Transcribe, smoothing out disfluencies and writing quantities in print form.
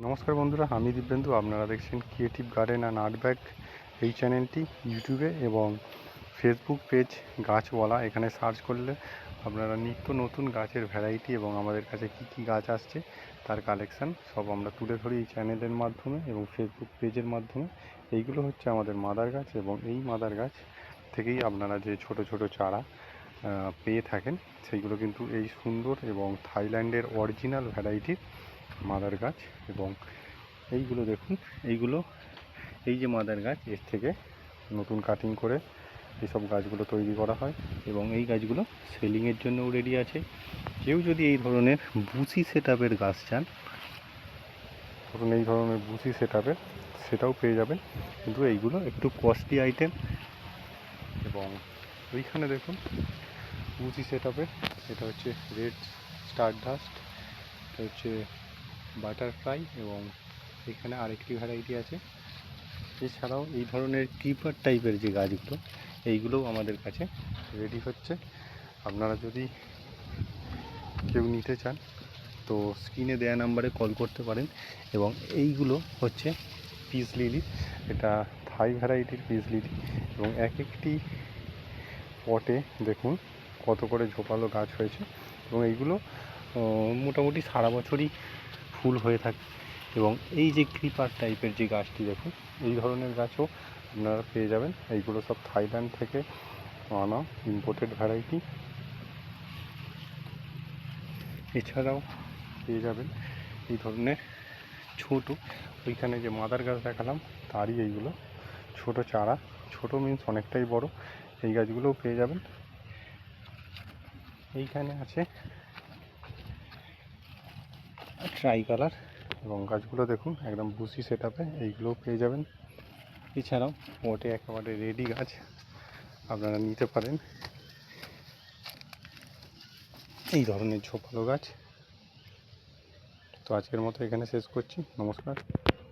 নমস্কার বন্ধুরা, আমি দিব্যেন্দু। আপনারা দেখছেন creative garden and art bag. এই চ্যানেলটি ইউটিউবে এবং ফেসবুক পেজ গাছওয়ালা, এখানে সার্চ করলে আপনারা নিত্য নতুন গাছের ভ্যারাইটি এবং আমাদের কাছে কি কি গাছ আসছে তার কালেকশান সব আমরা তুলে ধরি এই চ্যানেলের মাধ্যমে এবং ফেসবুক পেজের মাধ্যমে। এইগুলো হচ্ছে আমাদের মাদার গাছ এবং এই মাদার গাছ থেকেই আপনারা যে ছোট ছোট চারা পেয়ে থাকেন সেইগুলো কিন্তু এই সুন্দর এবং থাইল্যান্ডের অরিজিনাল ভ্যারাইটির মাদার গাছ। এবং এইগুলো দেখুন, এই যে মাদার গাছ, এর থেকে নতুন কাটিং করে এইসব গাছগুলো তৈরি করা হয় এবং এই গাছগুলো সেলিংয়ের জন্যও রেডি আছে। কেউ যদি এই ধরনের বুসি সেটআপের গাছ চান, ধরুন এই ধরনের বুসি সেটআপের, সেটাও পেয়ে যাবেন, কিন্তু এইগুলো একটু কস্টলি আইটেম। এবং ওইখানে দেখুন বুসি সেটআপের, এটা হচ্ছে রেড স্টারডাস্ট, এটা হচ্ছে বাটারফ্লাই এবং এখানে আরেকটি ভ্যারাইটি আছে। এছাড়াও এই ধরনের ক্রিপার টাইপের যে গাছগুলো, এইগুলোও আমাদের কাছে রেডি হচ্ছে। আপনারা যদি কেউ নিতে চান তো স্ক্রিনে দেওয়া নাম্বারে কল করতে পারেন। এবং এইগুলো হচ্ছে পিস লিলি, এটা থাই ভ্যারাইটির পিস লিলি এবং এক একটি পটে দেখুন কত করে ঝোপালো গাছ হয়েছে। এবং এইগুলো মোটামুটি সারা বছরই ফুল হয়ে থাকে। এবং এই যে ক্রিপার টাইপের যে গাছটি দেখুন, এই ধরনের গাছও আপনারা পেয়ে যাবেন। এইগুলো সব থাইল্যান্ড থেকে আনা ইম্পোর্টেড ভ্যারাইটি। এছাড়াও পেয়ে যাবেন এই ধরনের ছোটো, ওইখানে যে মাদার গাছ দেখালাম তারই এইগুলো ছোট চারা, ছোট মিন্স অনেকটাই বড়, এই গাছগুলোও পেয়ে যাবেন। এইখানে আছে ট্রাই কালার এবং গাছগুলো দেখুন একদম বুসি সেটআপে, এইগুলোও পেয়ে যাবেন। এছাড়াও পটে একেবারে রেডি গাছ আপনারা নিতে পারেন, এই ধরনের ঝোপালো গাছ। তো আজকের মতো এখানে শেষ করছি, নমস্কার।